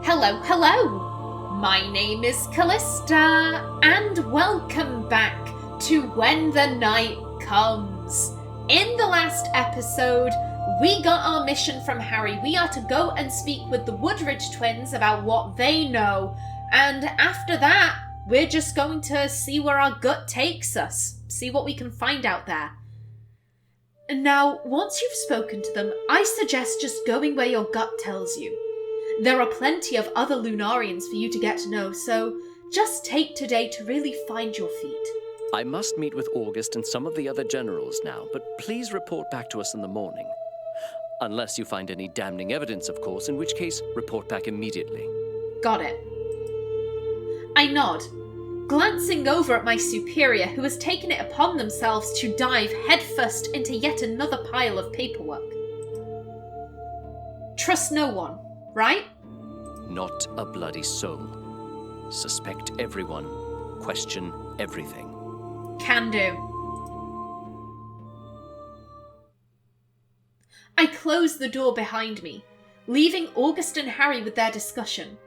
Hello, hello! My name is Callista, and welcome back to When the Night Comes. In the last episode, we got our mission from Harry. We are to go and speak with the Woodridge twins about what they know, and after that, we're just going to see where our gut takes us, see what we can find out there. Now, once you've spoken to them, I suggest just going where your gut tells you. There are plenty of other Lunarians for you to get to know, so just take today to really find your feet. I must meet with August and some of the other generals now, but please report back to us in the morning. Unless you find any damning evidence, of course, in which case, report back immediately. Got it. I nod, glancing over at my superior who has taken it upon themselves to dive headfirst into yet another pile of paperwork. Trust no one, right? Not a bloody soul. Suspect everyone. Question everything. Can do. I close the door behind me, leaving August and Harry with their discussion.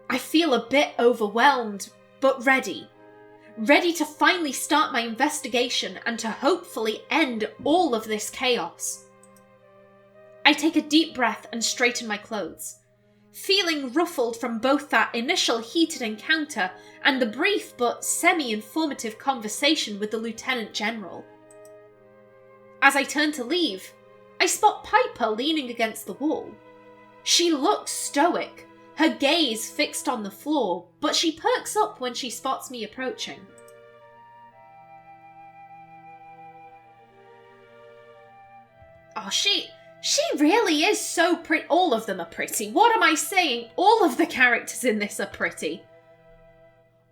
I feel a bit overwhelmed, but ready. Ready to finally start my investigation and to hopefully end all of this chaos. I take a deep breath and straighten my clothes, feeling ruffled from both that initial heated encounter and the brief but semi-informative conversation with the Lieutenant General. As I turn to leave, I spot Piper leaning against the wall. She looks stoic, her gaze fixed on the floor, but she perks up when she spots me approaching. Oh, she really is so pretty. All of them are pretty. What am I saying? All of the characters in this are pretty.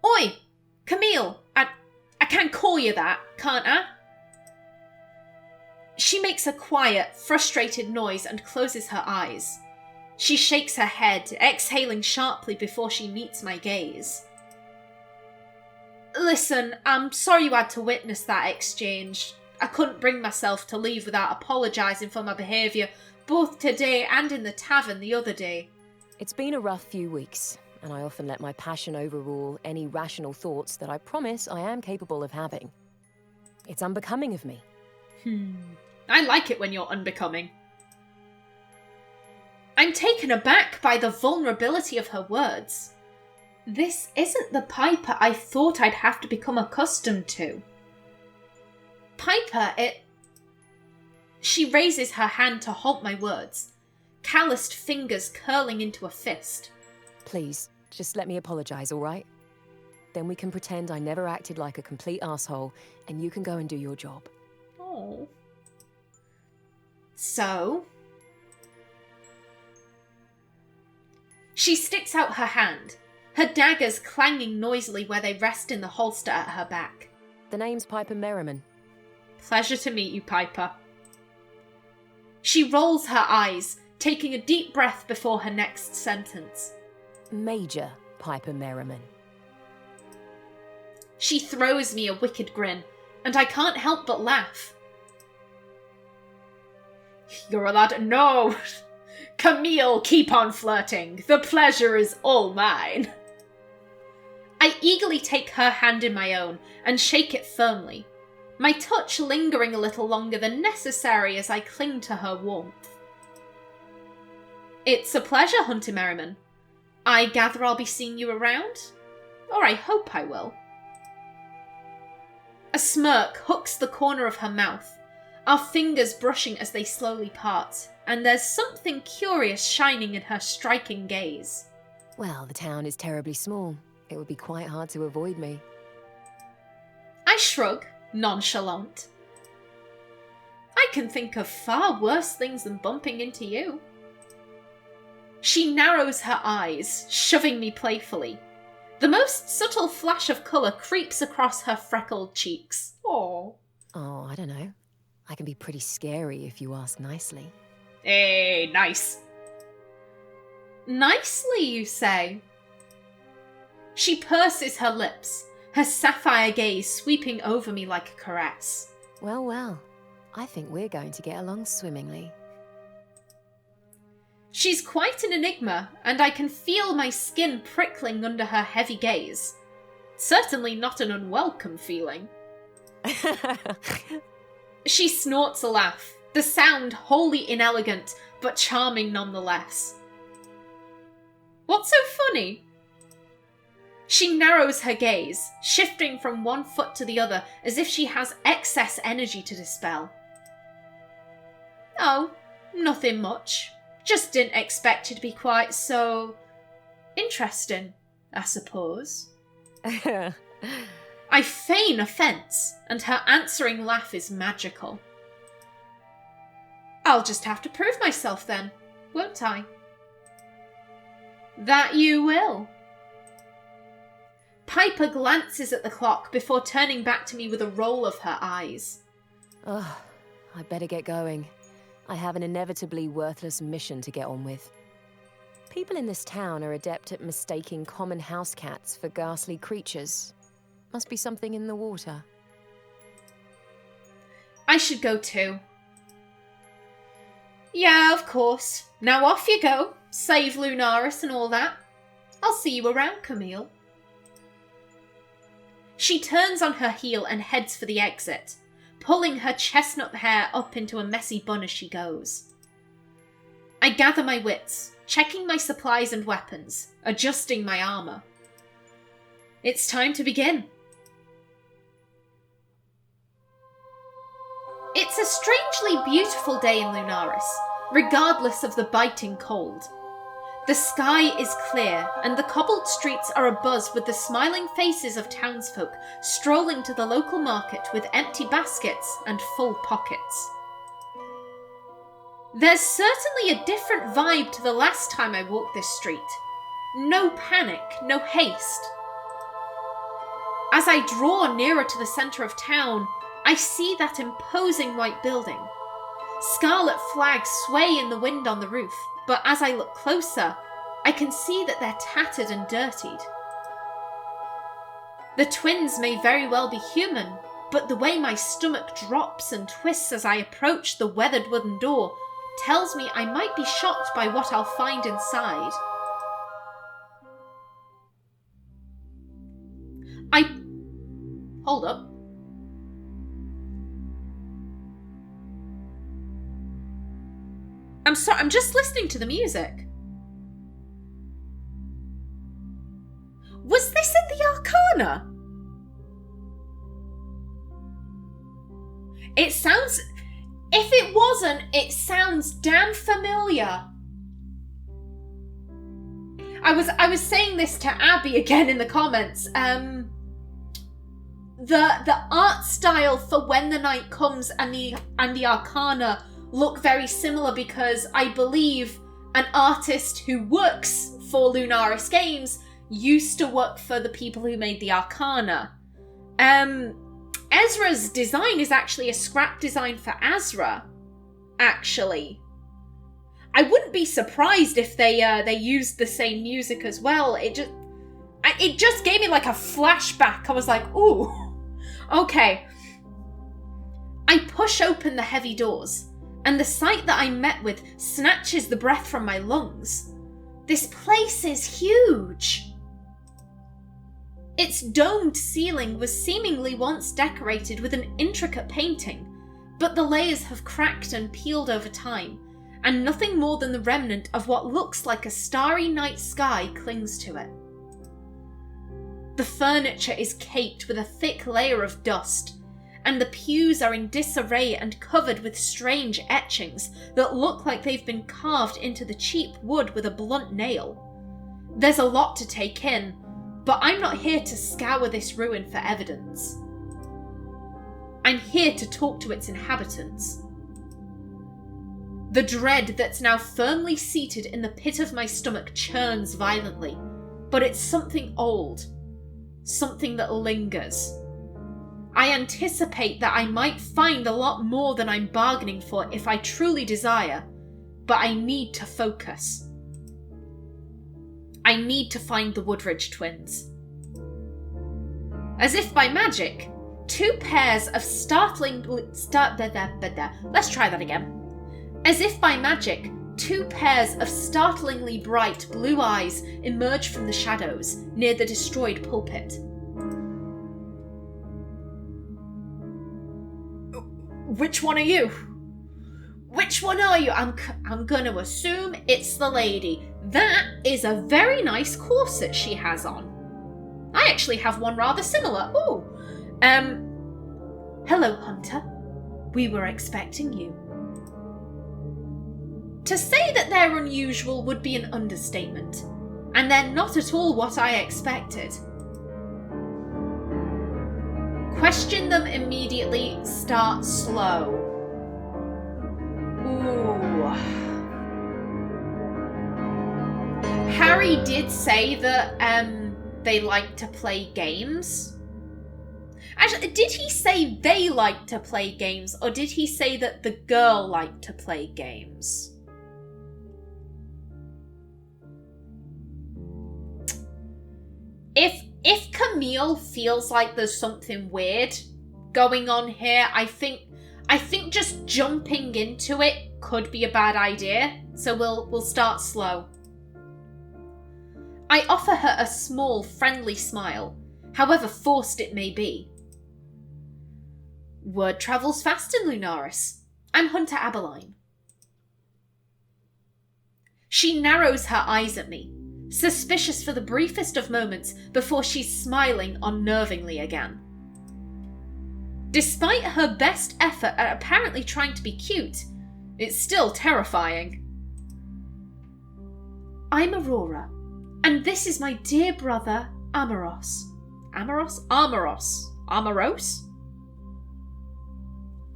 Oi, Camille, I can't call you that, can't I? She makes a quiet, frustrated noise and closes her eyes. She shakes her head, exhaling sharply before she meets my gaze. Listen, I'm sorry you had to witness that exchange. I couldn't bring myself to leave without apologising for my behaviour, both today and in the tavern the other day. It's been a rough few weeks, and I often let my passion overrule any rational thoughts that I promise I am capable of having. It's unbecoming of me. I like it when you're unbecoming. I'm taken aback by the vulnerability of her words. This isn't the Piper I thought I'd have to become accustomed to. Piper, She raises her hand to halt my words, calloused fingers curling into a fist. Please, just let me apologise, all right? Then we can pretend I never acted like a complete asshole, and you can go and do your job. Oh. So? She sticks out her hand, her daggers clanging noisily where they rest in the holster at her back. The name's Piper Merriman. Pleasure to meet you, Piper. She rolls her eyes, taking a deep breath before her next sentence. Major Piper Merriman. She throws me a wicked grin, and I can't help but laugh. You're allowed to... No! Camille, keep on flirting. The pleasure is all mine. I eagerly take her hand in my own and shake it firmly, my touch lingering a little longer than necessary as I cling to her warmth. It's a pleasure, Hunter Merriman. I gather I'll be seeing you around? Or I hope I will. A smirk hooks the corner of her mouth, our fingers brushing as they slowly part, and there's something curious shining in her striking gaze. Well, the town is terribly small. It would be quite hard to avoid me. I shrug, nonchalant. I can think of far worse things than bumping into you. She narrows her eyes, shoving me playfully. The most subtle flash of colour creeps across her freckled cheeks. Oh, I don't know. I can be pretty scary if you ask nicely. Hey, nice. Nicely, you say? She purses her lips, her sapphire gaze sweeping over me like a caress. Well, I think we're going to get along swimmingly. She's quite an enigma, and I can feel my skin prickling under her heavy gaze. Certainly not an unwelcome feeling. She snorts a laugh, the sound wholly inelegant, but charming nonetheless. What's so funny? She narrows her gaze, shifting from one foot to the other as if she has excess energy to dispel. Oh, nothing much. Just didn't expect you to be quite so... interesting, I suppose. I feign offence, and her answering laugh is magical. I'll just have to prove myself then, won't I? That you will. Piper glances at the clock before turning back to me with a roll of her eyes. Oh, I better get going. I have an inevitably worthless mission to get on with. People in this town are adept at mistaking common house cats for ghastly creatures. Must be something in the water. I should go too. Yeah, of course. Now off you go. Save Lunaris and all that. I'll see you around, Camille. She turns on her heel and heads for the exit, pulling her chestnut hair up into a messy bun as she goes. I gather my wits, checking my supplies and weapons, adjusting my armor. It's time to begin. It's a strangely beautiful day in Lunaris, regardless of the biting cold. The sky is clear, and the cobbled streets are abuzz with the smiling faces of townsfolk strolling to the local market with empty baskets and full pockets. There's certainly a different vibe to the last time I walked this street. No panic, no haste. As I draw nearer to the centre of town, I see that imposing white building. Scarlet flags sway in the wind on the roof, but as I look closer, I can see that they're tattered and dirtied. The twins may very well be human, but the way my stomach drops and twists as I approach the weathered wooden door tells me I might be shocked by what I'll find inside. Hold up. I'm sorry, I'm just listening to the music. Was this in the Arcana? It sounds... If it wasn't, it sounds damn familiar. I was saying this to Abby again in the comments. The art style for When the Night Comes and the Arcana look very similar because I believe an artist who works for Lunaris Games used to work for the people who made the Arcana. Ezra's design is actually a scrap design for Azra, actually. I wouldn't be surprised if they used the same music as well. It just gave me like a flashback. I was like, ooh, okay. I push open the heavy doors, and the sight that I'm met with snatches the breath from my lungs. This place is huge. Its domed ceiling was seemingly once decorated with an intricate painting, but the layers have cracked and peeled over time, and nothing more than the remnant of what looks like a starry night sky clings to it. The furniture is caked with a thick layer of dust, and the pews are in disarray and covered with strange etchings that look like they've been carved into the cheap wood with a blunt nail. There's a lot to take in, but I'm not here to scour this ruin for evidence. I'm here to talk to its inhabitants. The dread that's now firmly seated in the pit of my stomach churns violently, but it's something old, something that lingers. I anticipate that I might find a lot more than I'm bargaining for if I truly desire, but I need to focus. I need to find the Woodridge twins. As if by magic, two pairs of Let's try that again. As if by magic, 2 pairs of startlingly bright blue eyes emerge from the shadows near the destroyed pulpit. Which one are you? Which one are you? I'm gonna assume it's the lady. That is a very nice corset she has on. I actually have one rather similar. Ooh. Hello, Hunter. We were expecting you. To say that they're unusual would be an understatement, and they're not at all what I expected. Question them immediately, start slow. Ooh. Harry did say that they like to play games. Actually, did he say they like to play games, or did he say that the girl liked to play games? If Camille feels like there's something weird going on here, I think just jumping into it could be a bad idea. So we'll start slow. I offer her a small, friendly smile, however forced it may be. Word travels fast in Lunaris. I'm Hunter Aberline. She narrows her eyes at me, suspicious for the briefest of moments before she's smiling unnervingly again. Despite her best effort at apparently trying to be cute, it's still terrifying. I'm Aurora, and this is my dear brother, Amoros. Amoros? Amoros?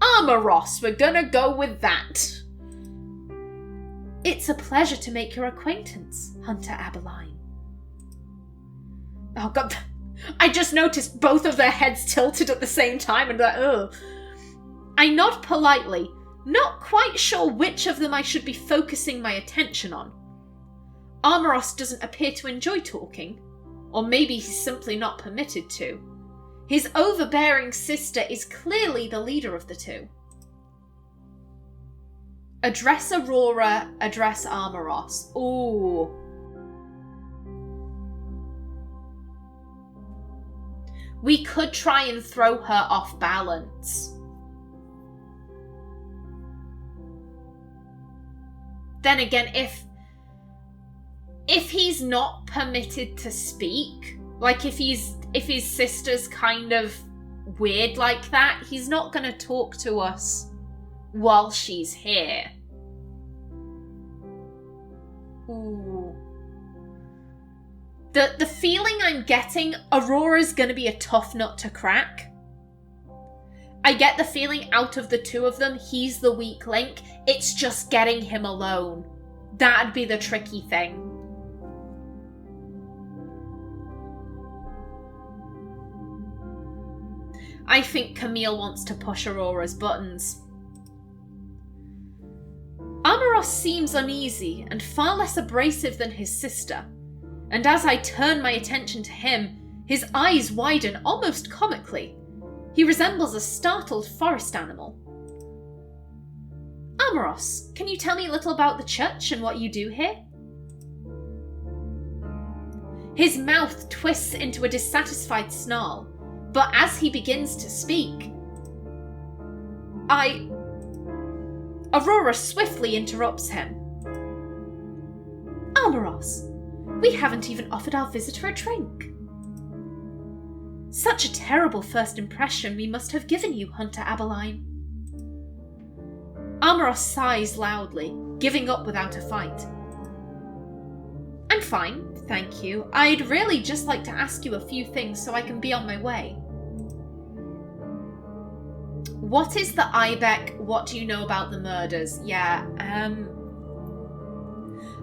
Amoros, we're gonna go with that. It's a pleasure to make your acquaintance, Hunter Aberline. Oh god, I just noticed both of their heads tilted at the same time and ugh. I nod politely, not quite sure which of them I should be focusing my attention on. Amoros doesn't appear to enjoy talking, or maybe he's simply not permitted to. His overbearing sister is clearly the leader of the two. Address Aurora, address Amoros. Ooh. We could try and throw her off balance. Then again, if he's not permitted to speak, like if his sister's kind of weird like that, he's not going to talk to us while she's here. Ooh. The feeling I'm getting, Aurora's gonna be a tough nut to crack. I get the feeling out of the two of them, he's the weak link. It's just getting him alone. That'd be the tricky thing. I think Camille wants to push Aurora's buttons. Amoros seems uneasy and far less abrasive than his sister, and as I turn my attention to him, his eyes widen almost comically. He resembles a startled forest animal. Amoros, can you tell me a little about the church and what you do here? His mouth twists into a dissatisfied snarl, but as he begins to speak, Aurora swiftly interrupts him. Amoros, we haven't even offered our visitor a drink. Such a terrible first impression we must have given you, Hunter Aberline. Amoros sighs loudly, giving up without a fight. I'm fine, thank you. I'd really just like to ask you a few things so I can be on my way. What is the Ibeck? What do you know about the murders? Yeah,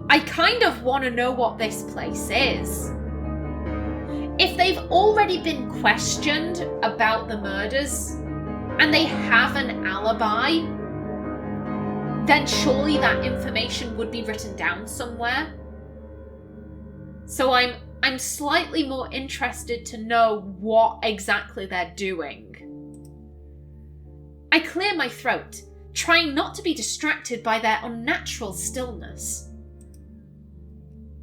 I kind of want to know what this place is. If they've already been questioned about the murders, and they have an alibi, then surely that information would be written down somewhere. So I'm slightly more interested to know what exactly they're doing. I clear my throat, trying not to be distracted by their unnatural stillness.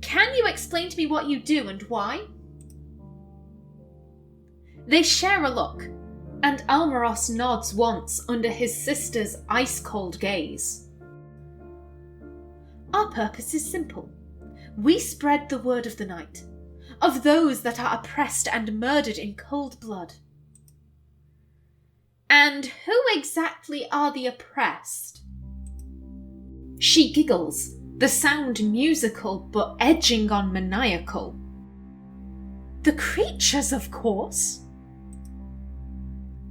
Can you explain to me what you do and why? They share a look, and Almaros nods once under his sister's ice-cold gaze. Our purpose is simple. We spread the word of the night, of those that are oppressed and murdered in cold blood. And who exactly are the oppressed? She giggles, the sound musical but edging on maniacal. The creatures, of course.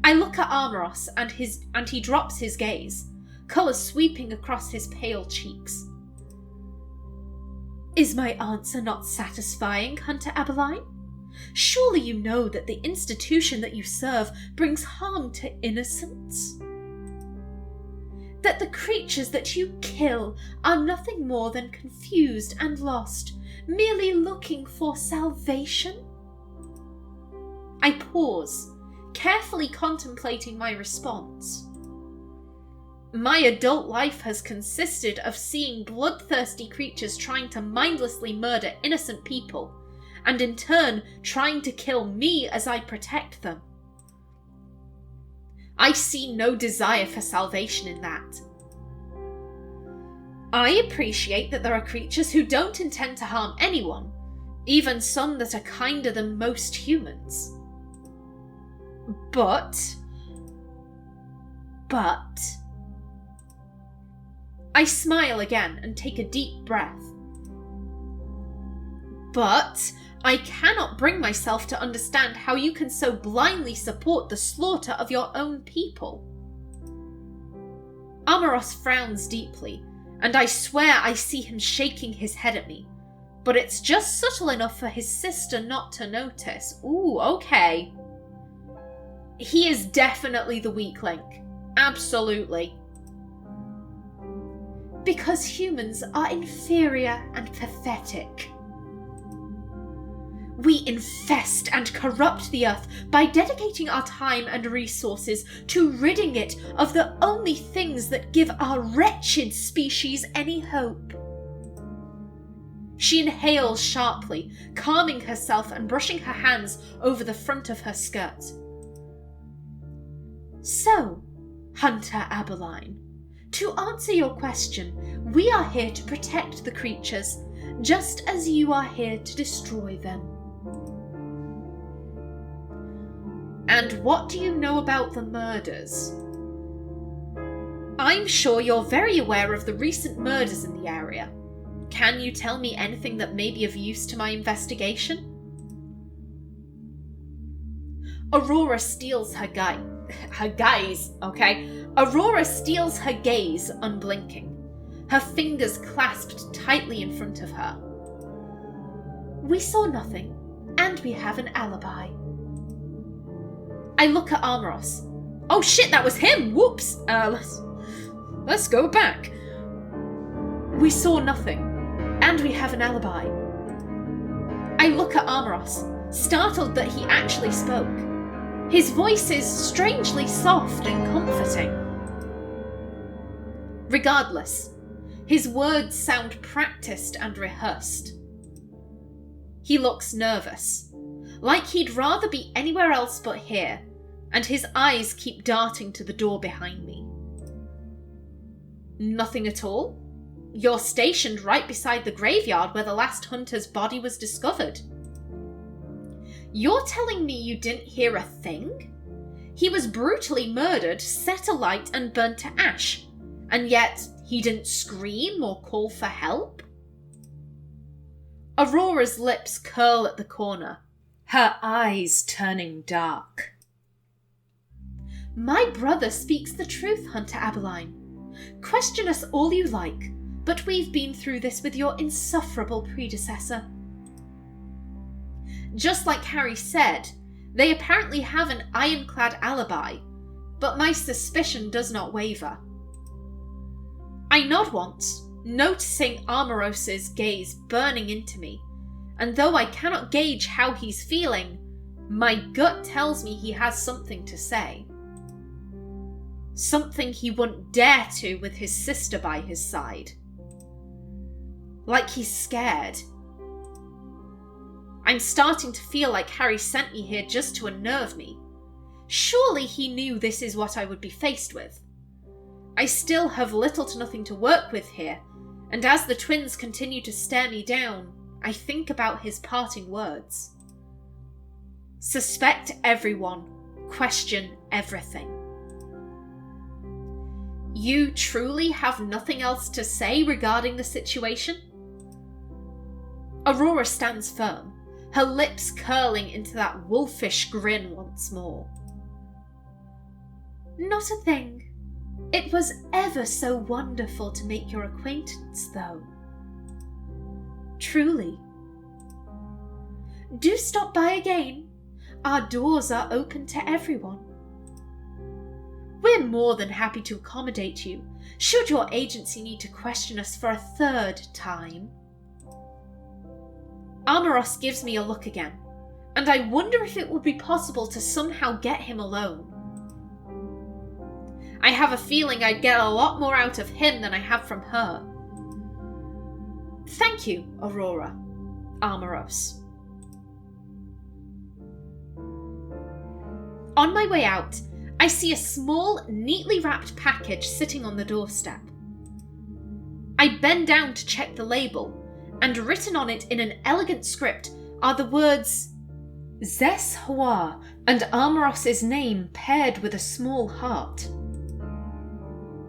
I look at Almaros and he drops his gaze, colour sweeping across his pale cheeks. Is my answer not satisfying, Hunter Abeline? Surely you know that the institution that you serve brings harm to innocents? That the creatures that you kill are nothing more than confused and lost, merely looking for salvation? I pause, carefully contemplating my response. My adult life has consisted of seeing bloodthirsty creatures trying to mindlessly murder innocent people, and in turn trying to kill me as I protect them. I see no desire for salvation in that. I appreciate that there are creatures who don't intend to harm anyone, even some that are kinder than most humans. But... I smile again and take a deep breath. But I cannot bring myself to understand how you can so blindly support the slaughter of your own people. Almaros frowns deeply, and I swear I see him shaking his head at me, but it's just subtle enough for his sister not to notice. Ooh, okay. He is definitely the weak link. Absolutely. Because humans are inferior and pathetic. We infest and corrupt the earth by dedicating our time and resources to ridding it of the only things that give our wretched species any hope. She inhales sharply, calming herself and brushing her hands over the front of her skirt. So, Hunter Abeline, to answer your question, we are here to protect the creatures, just as you are here to destroy them. And what do you know about the murders? I'm sure you're very aware of the recent murders in the area. Can you tell me anything that may be of use to my investigation? Aurora steals her gaze, Aurora steals her gaze, unblinking, her fingers clasped tightly in front of her. We saw nothing, and we have an alibi. I look at Almaros. Oh shit, that was him! Whoops! Let's go back. We saw nothing, and we have an alibi. I look at Almaros, startled that he actually spoke. His voice is strangely soft and comforting. Regardless, his words sound practiced and rehearsed. He looks nervous, like he'd rather be anywhere else but here, and his eyes keep darting to the door behind me. Nothing at all? You're stationed right beside the graveyard where the last hunter's body was discovered. You're telling me you didn't hear a thing? He was brutally murdered, set alight and burnt to ash, and yet he didn't scream or call for help? Aurora's lips curl at the corner, her eyes turning dark. My brother speaks the truth, Hunter Abeline. Question us all you like, but we've been through this with your insufferable predecessor. Just like Harry said, they apparently have an ironclad alibi, but my suspicion does not waver. I nod once, noticing Almaros's gaze burning into me, and though I cannot gauge how he's feeling, my gut tells me he has something to say. Something he wouldn't dare to with his sister by his side. Like he's scared. I'm starting to feel like Harry sent me here just to unnerve me. Surely he knew this is what I would be faced with. I still have little to nothing to work with here, and as the twins continue to stare me down, I think about his parting words. Suspect everyone, question everything. You truly have nothing else to say regarding the situation? Aurora stands firm, her lips curling into that wolfish grin once more. Not a thing. It was ever so wonderful to make your acquaintance, though. Truly. Do stop by again. Our doors are open to everyone. We're more than happy to accommodate you, should your agency need to question us for a third time. Armoros gives me a look again, and I wonder if it would be possible to somehow get him alone. I have a feeling I'd get a lot more out of him than I have from her. Thank you, Aurora. Armoros. On my way out, I see a small, neatly wrapped package sitting on the doorstep. I bend down to check the label, and written on it in an elegant script are the words Zes Hua and Armoros's name paired with a small heart.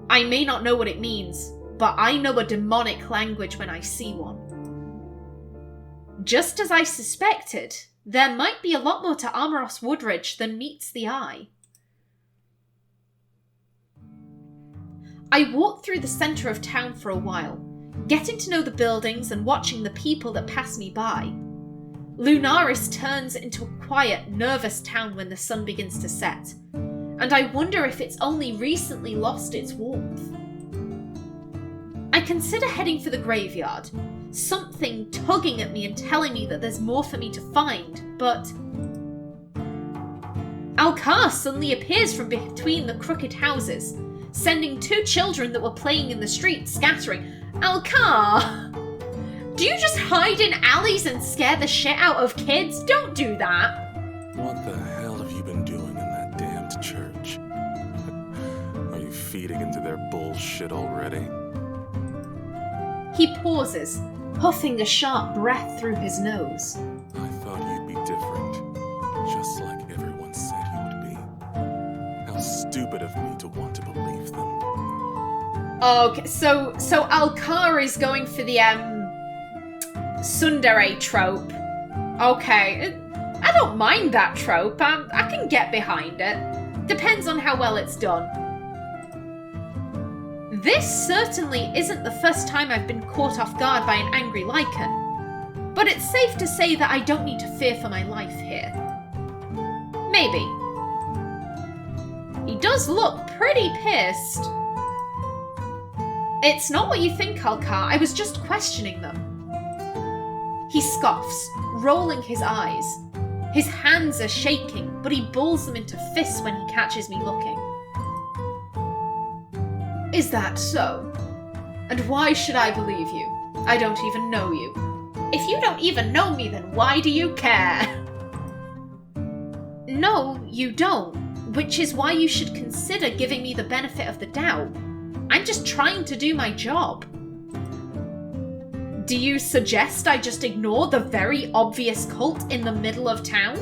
I may not know what it means, but I know a demonic language when I see one. Just as I suspected, there might be a lot more to Armoros Woodridge than meets the eye. I walk through the centre of town for a while, getting to know the buildings and watching the people that pass me by. Lunaris turns into a quiet, nervous town when the sun begins to set, and I wonder if it's only recently lost its warmth. I consider heading for the graveyard, something tugging at me and telling me that there's more for me to find, but Alcar suddenly appears from between the crooked houses, sending 2 children that were playing in the street scattering. Alcar! Do you just hide in alleys and scare the shit out of kids? Don't do that! What the hell have you been doing in that damned church? Are you feeding into their bullshit already? He pauses, puffing a sharp breath through his nose. I thought you'd be different, just like everyone said you would be. How stupid of me to want to believe them. Okay, so Alcar is going for the tsundere trope. Okay, I don't mind that trope. I can get behind it. Depends on how well it's done. This certainly isn't the first time I've been caught off guard by an angry lichen, but it's safe to say that I don't need to fear for my life here. Maybe. He does look pretty pissed. It's not what you think, Alcar. I was just questioning them. He scoffs, rolling his eyes. His hands are shaking, but he balls them into fists when he catches me looking. Is that so? And why should I believe you? I don't even know you. If you don't even know me, then why do you care? No, you don't, which is why you should consider giving me the benefit of the doubt. I'm just trying to do my job. Do you suggest I just ignore the very obvious cult in the middle of town?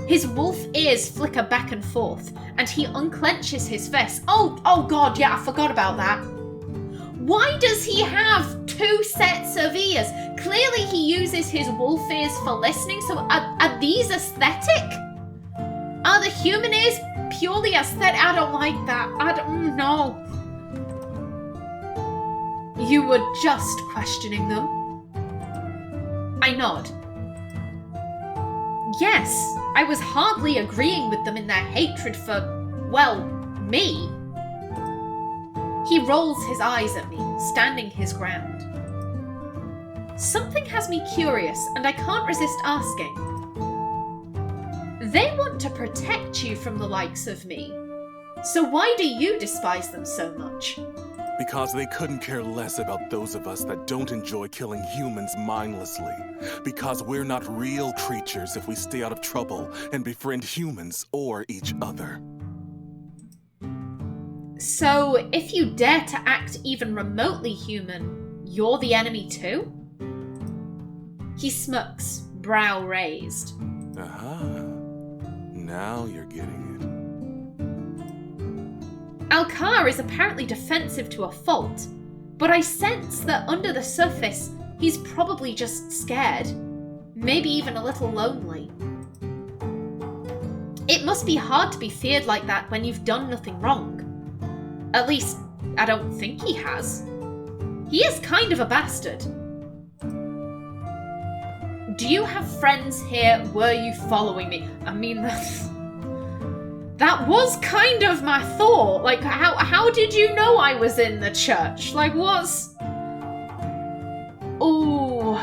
His wolf ears flicker back and forth, and he unclenches his fist. Oh god, yeah, I forgot about that. Why does he have 2 sets of ears? Clearly he uses his wolf ears for listening, so are these aesthetic? Are the human ears purely aesthetic? I don't like that. I don't know. You were just questioning them? I nod. Yes, I was hardly agreeing with them in their hatred for, well, me. He rolls his eyes at me, standing his ground. Something has me curious, and I can't resist asking. They want to protect you from the likes of me. So why do you despise them so much? Because they couldn't care less about those of us that don't enjoy killing humans mindlessly. Because we're not real creatures if we stay out of trouble and befriend humans or each other. So, if you dare to act even remotely human, you're the enemy too? He smirks, brow raised. Aha. Now you're getting it. Alcar is apparently defensive to a fault, but I sense that under the surface, he's probably just scared. Maybe even a little lonely. It must be hard to be feared like that when you've done nothing wrong. At least, I don't think he has. He is kind of a bastard. Do you have friends here? Were you following me? I mean, that was kind of my thought. Like, how did you know I was in the church? Like, what's... Ooh.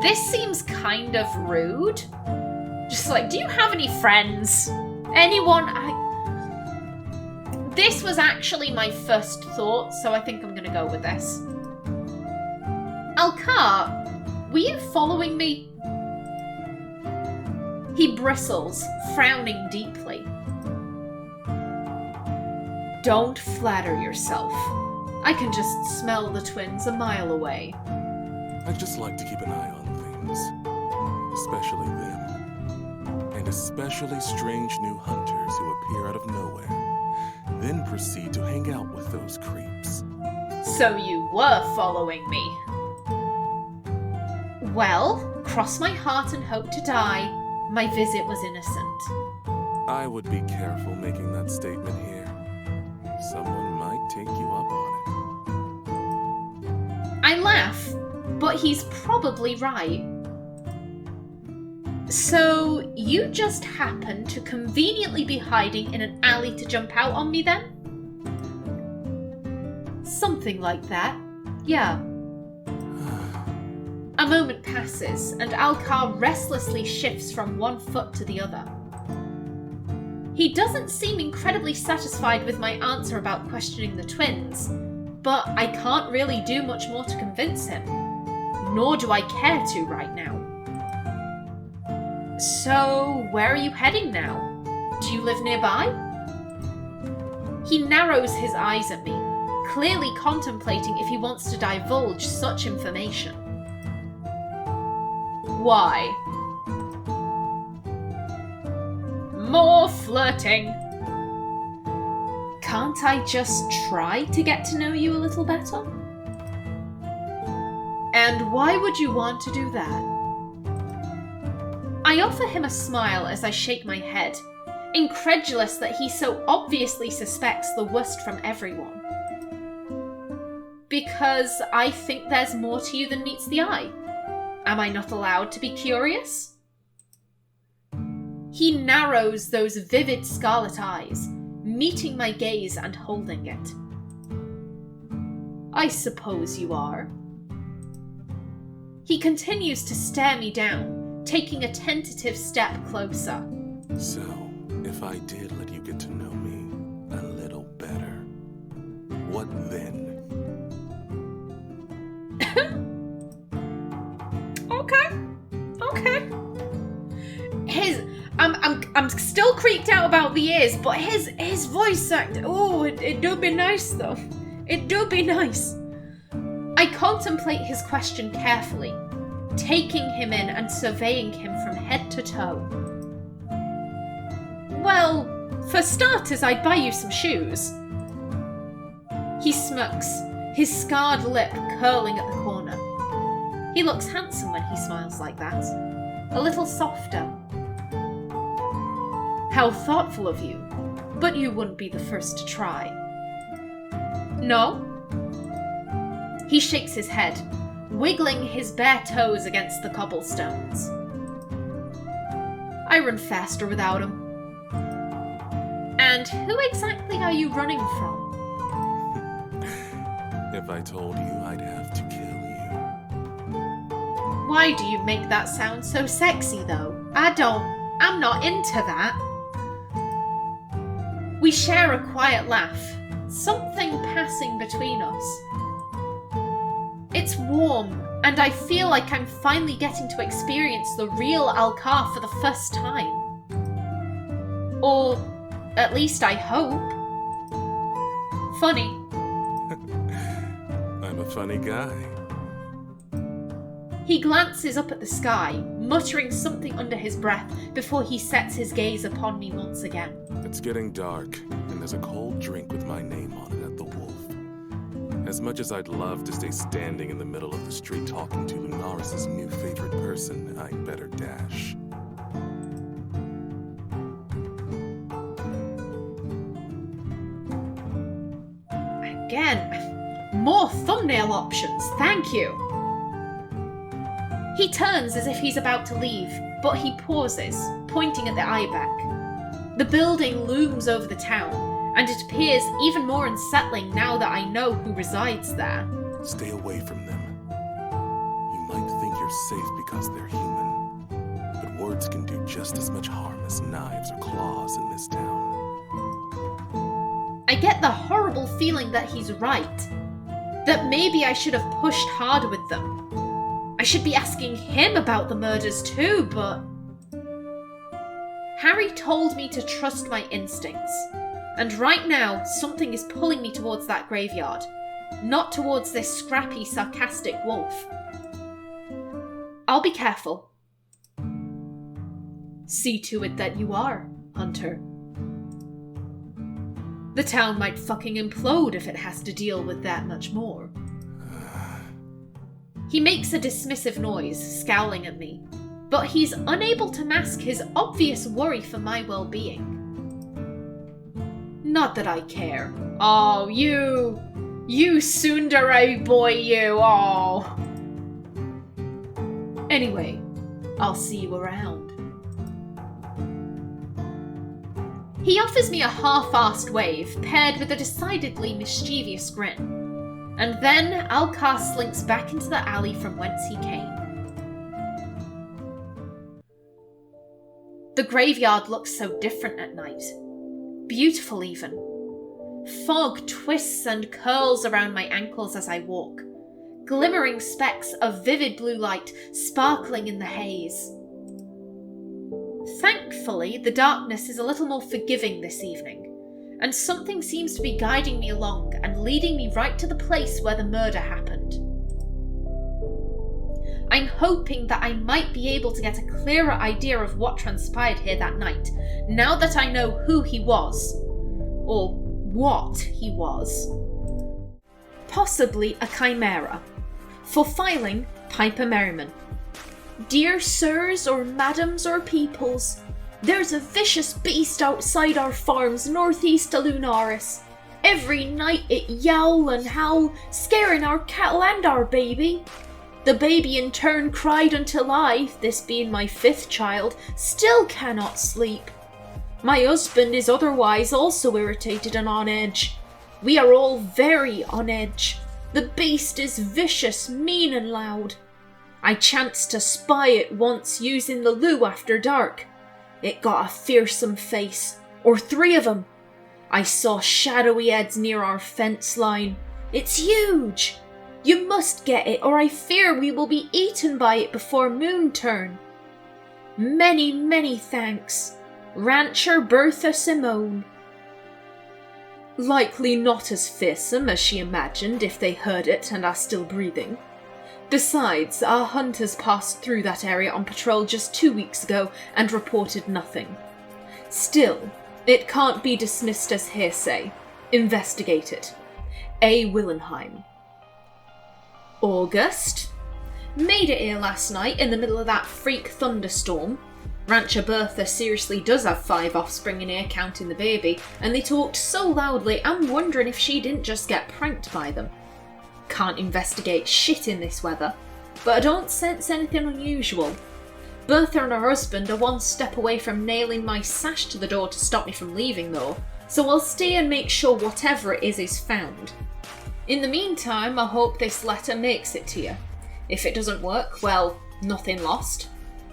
This seems kind of rude. Just like, do you have any friends? Anyone? This was actually my first thought, so I think I'm gonna go with this. Alcar, were you following me? He bristles, frowning deeply. Don't flatter yourself. I can just smell the twins a mile away. I just like to keep an eye on things. Especially them. And especially strange new hunters who appear out of nowhere. Then proceed to hang out with those creeps. So you were following me. Well, cross my heart and hope to die. My visit was innocent. I would be careful making that statement here. Someone might take you up on it. I laugh, but he's probably right. So, you just happened to conveniently be hiding in an alley to jump out on me then? Something like that, yeah. A moment passes, and Alcar restlessly shifts from one foot to the other. He doesn't seem incredibly satisfied with my answer about questioning the twins, but I can't really do much more to convince him. Nor do I care to right now. So, where are you heading now? Do you live nearby? He narrows his eyes at me, clearly contemplating if he wants to divulge such information. Why? More flirting. Can't I just try to get to know you a little better? And why would you want to do that? I offer him a smile as I shake my head, incredulous that he so obviously suspects the worst from everyone. Because I think there's more to you than meets the eye. Am I not allowed to be curious? He narrows those vivid scarlet eyes, meeting my gaze and holding it. I suppose you are. He continues to stare me down, taking a tentative step closer. So, if I did let you get to know me a little better, what then? Okay. I'm still creeped out about the ears, but his voice act. Oh, it do be nice though. It do be nice. I contemplate his question carefully, taking him in and surveying him from head to toe. Well, for starters, I'd buy you some shoes. He smirks, his scarred lip curling at the corner. He looks handsome when he smiles like that, a little softer. How thoughtful of you, but you wouldn't be the first to try. No? He shakes his head, wiggling his bare toes against the cobblestones. I run faster without him. And who exactly are you running from? If I told you, I'd have to kill you. Why do you make that sound so sexy, though? I'm not into that. We share a quiet laugh, something passing between us. It's warm, and I feel like I'm finally getting to experience the real Alcar for the first time. Or at least I hope. Funny. I'm a funny guy. He glances up at the sky, muttering something under his breath before he sets his gaze upon me once again. It's getting dark, and there's a cold drink with my name on it at the Wolf. As much as I'd love to stay standing in the middle of the street talking to Lunaris' new favorite person, I'd better dash. Again, more thumbnail options, thank you. He turns as if he's about to leave, but he pauses, pointing at the Ibeck. The building looms over the town, and it appears even more unsettling now that I know who resides there. Stay away from them. You might think you're safe because they're human, but words can do just as much harm as knives or claws in this town. I get the horrible feeling that he's right. That maybe I should have pushed harder with them. I should be asking him about the murders too, but... Harry told me to trust my instincts. And right now, something is pulling me towards that graveyard. Not towards this scrappy, sarcastic wolf. I'll be careful. See to it that you are, Hunter. The town might fucking implode if it has to deal with that much more. He makes a dismissive noise, scowling at me, but he's unable to mask his obvious worry for my well-being. Not that I care. Oh, you tsundere boy, you, oh. Anyway, I'll see you around. He offers me a half-arsed wave, paired with a decidedly mischievous grin. And then Alcar slinks back into the alley from whence he came. The graveyard looks so different at night. Beautiful even. Fog twists and curls around my ankles as I walk. Glimmering specks of vivid blue light sparkling in the haze. Thankfully, the darkness is a little more forgiving this evening, and something seems to be guiding me along and leading me right to the place where the murder happened. I'm hoping that I might be able to get a clearer idea of what transpired here that night, now that I know who he was. Or what he was. Possibly a chimera. For filing, Piper Merriman. Dear sirs or madams or peoples, there's a vicious beast outside our farms northeast of Lunaris. Every night it yowl and howl, scaring our cattle and our baby. The baby in turn cried until I, this being my 5th child, still cannot sleep. My husband is otherwise also irritated and on edge. We are all very on edge. The beast is vicious, mean and loud. I chanced to spy it once using the loo after dark. It got a fearsome face, or 3 of them. I saw shadowy heads near our fence line. It's huge. You must get it, or I fear we will be eaten by it before moon turn. Many, many thanks. Rancher Bertha Simone. Likely not as fearsome as she imagined if they heard it and are still breathing. Besides, our hunters passed through that area on patrol just 2 weeks ago and reported nothing. Still, it can't be dismissed as hearsay. Investigate it. A. Willenheim. August. Made it here last night in the middle of that freak thunderstorm. Rancher Bertha seriously does have 5 offspring in here, counting the baby, and they talked so loudly I'm wondering if she didn't just get pranked by them. Can't investigate shit in this weather, but I don't sense anything unusual. Bertha and her husband are 1 step away from nailing my sash to the door to stop me from leaving though, so I'll stay and make sure whatever it is found. In the meantime, I hope this letter makes it to you. If it doesn't work, well, nothing lost.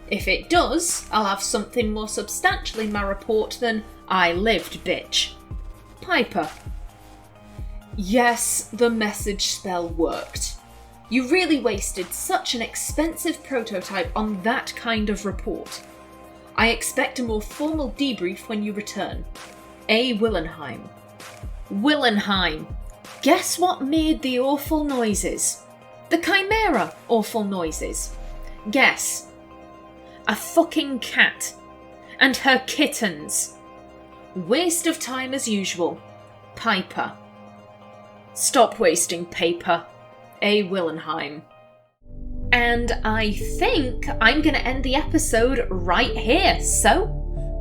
If it does, I'll have something more substantial in my report than "I lived, bitch." Piper. Yes, the message spell worked. You really wasted such an expensive prototype on that kind of report. I expect a more formal debrief when you return. A. Willenheim. Willenheim. Guess what made the awful noises? The Chimera awful noises. Guess. A fucking cat. And her kittens. Waste of time as usual. Piper. Stop wasting paper. A. Willenheim. And I think I'm going to end the episode right here, so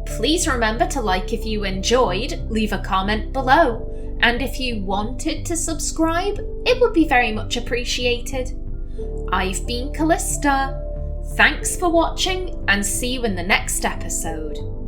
please remember to like if you enjoyed, leave a comment below, and if you wanted to subscribe, it would be very much appreciated. I've been Callista. Thanks for watching, and see you in the next episode.